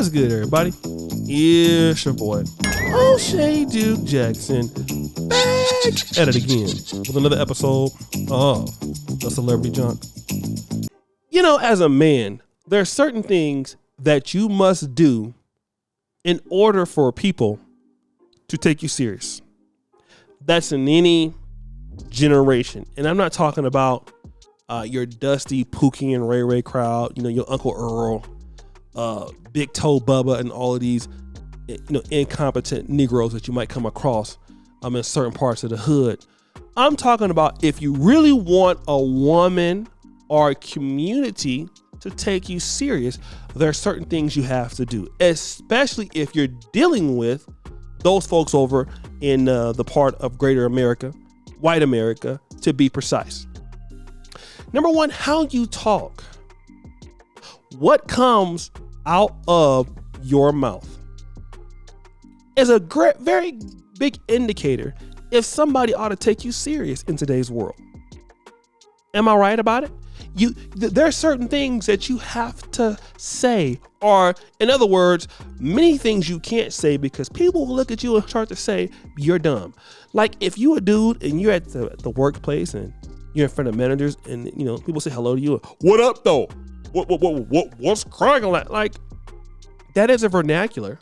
What's good, everybody? It's your boy, O'Shea Duke Jackson, back at it again with another episode of The Celebrity Junk. You know, as a man, there are certain things that you must do in order for people to take you serious. That's in any generation. And I'm not talking about your Dusty, Pookie, and Ray Ray crowd, you know, your Uncle Earl, Big Toe Bubba, and all of these, you know, incompetent Negroes that you might come across in certain parts of the hood. I'm talking about if you really want a woman or a community to take you serious, there are certain things you have to do, especially if you're dealing with those folks over in the part of greater America, white America, to be precise. Number one, how you talk. What comes out of your mouth is a very big indicator if somebody ought to take you serious in today's world. Am I right about it? There are certain things that you have to say, or in other words, many things you can't say because people will look at you and start to say you're dumb. Like if you a dude and you're at the workplace and you're in front of managers and you know people say hello to you, what up though? What's crying on that? Like that is a vernacular.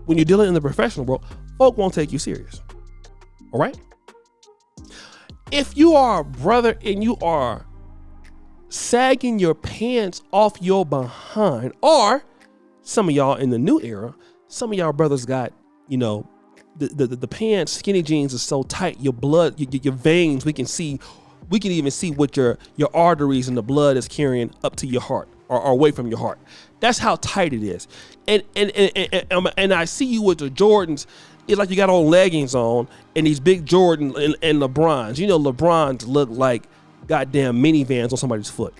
When you're dealing in the professional world, folk won't take you serious. All right. If you are a brother and you are sagging your pants off your behind, or some of y'all in the new era, some of y'all brothers got, you know, the pants, skinny jeans are so tight, your blood, your veins, we can even see what your arteries and the blood is carrying up to your heart or away from your heart. That's how tight it is. And I see you with the Jordans. It's like you got on leggings on and these big Jordan and LeBrons. You know, LeBrons look like goddamn minivans on somebody's foot.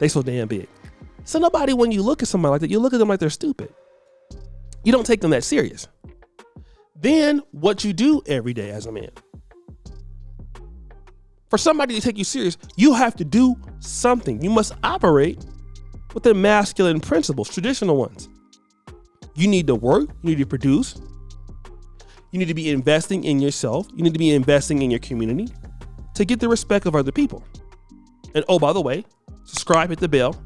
They so damn big. So nobody, when you look at somebody like that, you look at them like they're stupid. You don't take them that serious. Then what you do every day as a man, for somebody to take you serious, you have to do something. You must operate within masculine principles, traditional ones. You need to work. You need to produce. You need to be investing in yourself. You need to be investing in your community to get the respect of other people. And oh, by the way, subscribe, hit the bell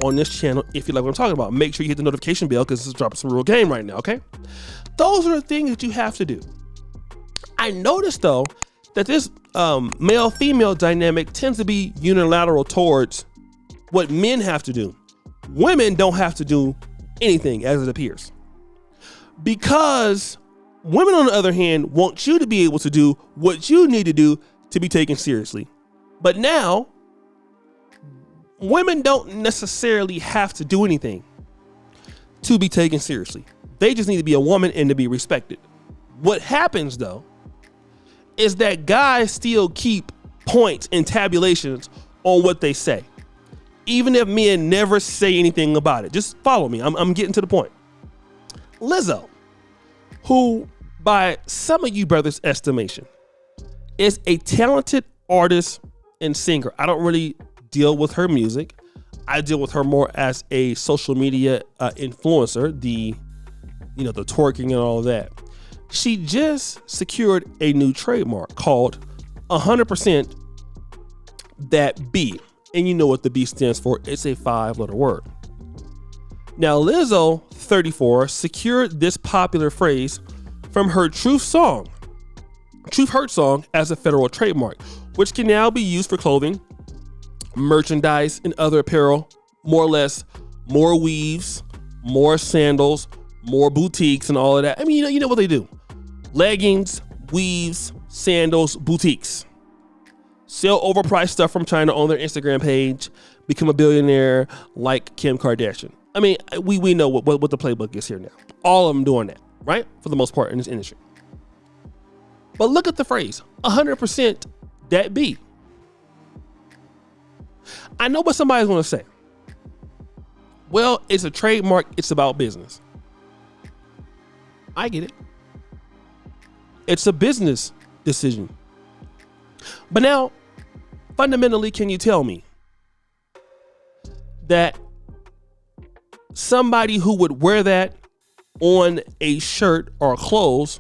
on this channel if you like what I'm talking about. Make sure you hit the notification bell because this is dropping some real game right now, okay? Those are the things that you have to do. I noticed, though, that this male-female dynamic tends to be unilateral towards what men have to do. Women don't have to do anything, as it appears. Because women, on the other hand, want you to be able to do what you need to do to be taken seriously. But now, women don't necessarily have to do anything to be taken seriously. They just need to be a woman and to be respected. What happens, though, is that guys still keep points and tabulations on what they say, even if men never say anything about it. Just follow me. I'm getting to the point. Lizzo, who by some of you brothers' estimation is a talented artist and singer. I don't really deal with her music. I deal with her more as a social media influencer, the twerking and all of that. She just secured a new trademark called 100% That B. And you know what the B stands for. It's a 5-letter word. Now, Lizzo, 34, secured this popular phrase from her Truth Hurt song as a federal trademark, which can now be used for clothing, merchandise, and other apparel, more or less, more weaves, more sandals, more boutiques, and all of that. I mean, you know what they do. Leggings, weaves, sandals, boutiques. Sell overpriced stuff from China on their Instagram page, become a billionaire like Kim Kardashian. I mean, we know what the playbook is here now. All of them doing that, right? For the most part in this industry. But look at the phrase, 100% that B. I know what somebody's going to say. Well, it's a trademark. It's about business. I get it. It's a business decision. But now, fundamentally, can you tell me that somebody who would wear that on a shirt or clothes,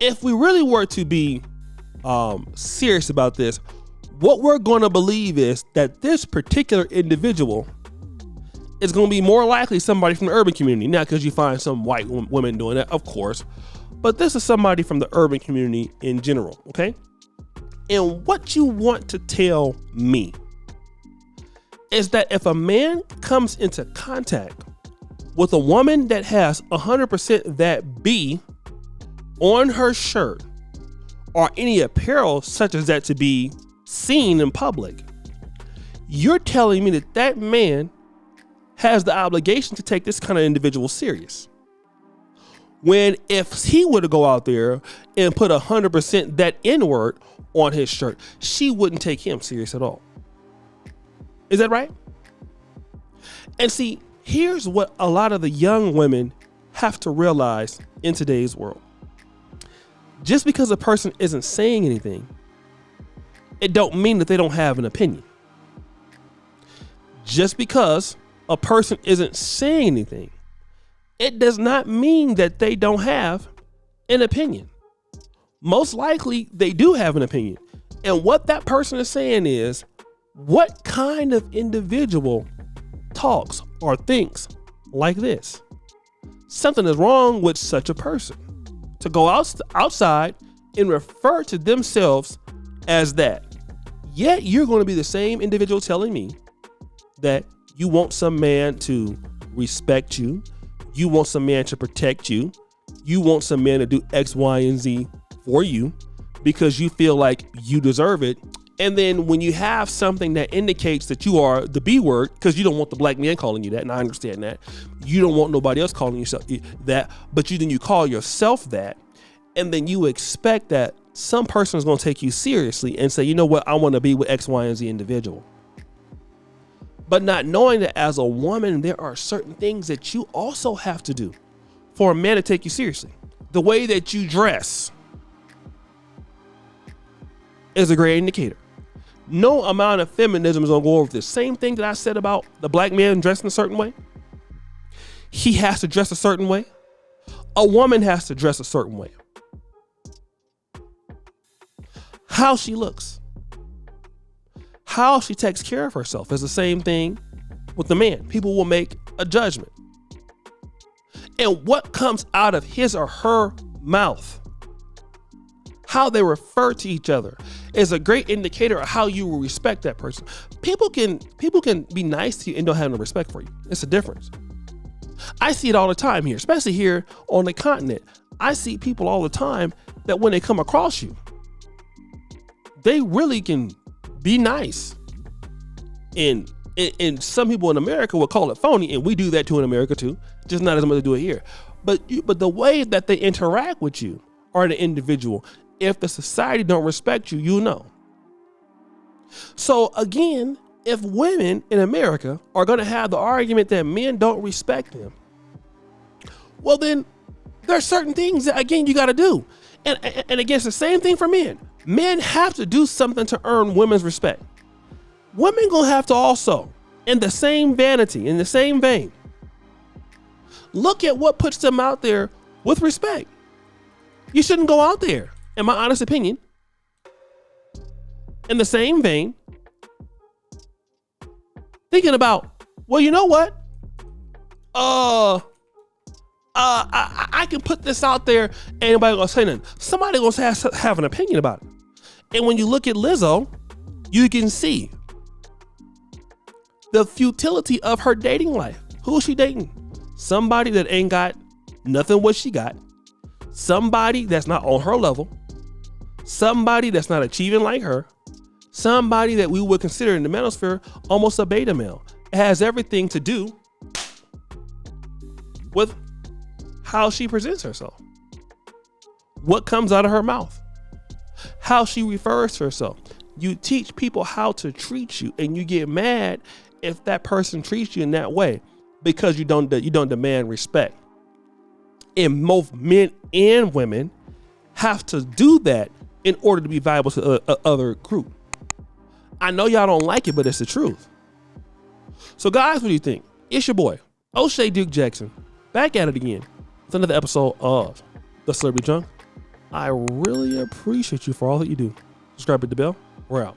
if we really were to be serious about this, what we're going to believe is that this particular individual is going to be more likely somebody from the urban community. Not because you find some white women doing that, of course, but this is somebody from the urban community in general, okay? And what you want to tell me is that if a man comes into contact with a woman that has 100% that B on her shirt or any apparel such as that to be seen in public, you're telling me that that man has the obligation to take this kind of individual serious. When if he were to go out there and put 100% that N-word on his shirt, she wouldn't take him serious at all. Is that right? And see, here's what a lot of the young women have to realize in today's world. Just because a person isn't saying anything, it don't mean that they don't have an opinion. Just because a person isn't saying anything, it does not mean that they don't have an opinion. Most likely they do have an opinion. And what that person is saying is, what kind of individual talks or thinks like this? Something is wrong with such a person to go outside and refer to themselves as that. Yet you're going to be the same individual telling me that you want some man to respect you. You want some man to protect you. You want some man to do X, Y, and Z for you because you feel like you deserve it. And then when you have something that indicates that you are the B word, because you don't want the black man calling you that, and I understand that. You don't want nobody else calling yourself that, but then you call yourself that, and then you expect that some person is going to take you seriously and say, you know what, I want to be with X, Y, and Z individual. But not knowing that as a woman, there are certain things that you also have to do for a man to take you seriously. The way that you dress is a great indicator. No amount of feminism is going to go over the same thing that I said about the black man dressing a certain way. He has to dress a certain way. A woman has to dress a certain way. How she looks, how she takes care of herself is the same thing with the man. People will make a judgment. And what comes out of his or her mouth, how they refer to each other, is a great indicator of how you will respect that person. People can be nice to you and don't have no respect for you. It's a difference. I see it all the time here, especially here on the continent. I see people all the time that when they come across you, they really can be nice. And some people in America will call it phony, and we do that too in America too, just not as much to do it here. But the way that they interact with you or the individual, if the society don't respect you, you know. So again, if women in America are going to have the argument that men don't respect them, well then there's certain things that again you got to do. And again, it's the same thing for men. Men have to do something to earn women's respect. Women gonna have to also, in the same vanity, in the same vein, look at what puts them out there with respect. You shouldn't go out there, in my honest opinion, in the same vein, thinking about, well, you know what? I can put this out there, and anybody gonna say nothing. Somebody gonna have an opinion about it. And when you look at Lizzo, you can see the futility of her dating life. Who is she dating? Somebody that ain't got nothing what she got. Somebody that's not on her level. Somebody that's not achieving like her. Somebody that we would consider in the manosphere almost a beta male. It has everything to do with how she presents herself. What comes out of her mouth. How she refers to herself. You teach people how to treat you, and you get mad if that person treats you in that way because you don't demand respect. And both men and women have to do that in order to be valuable to other group. I know y'all don't like it, but it's the truth. So guys, what do you think? It's your boy, O'Shea Duke Jackson, back at it again with another episode of The Celebrity Junk. I really appreciate you for all that you do. Subscribe, hit the bell. We're out.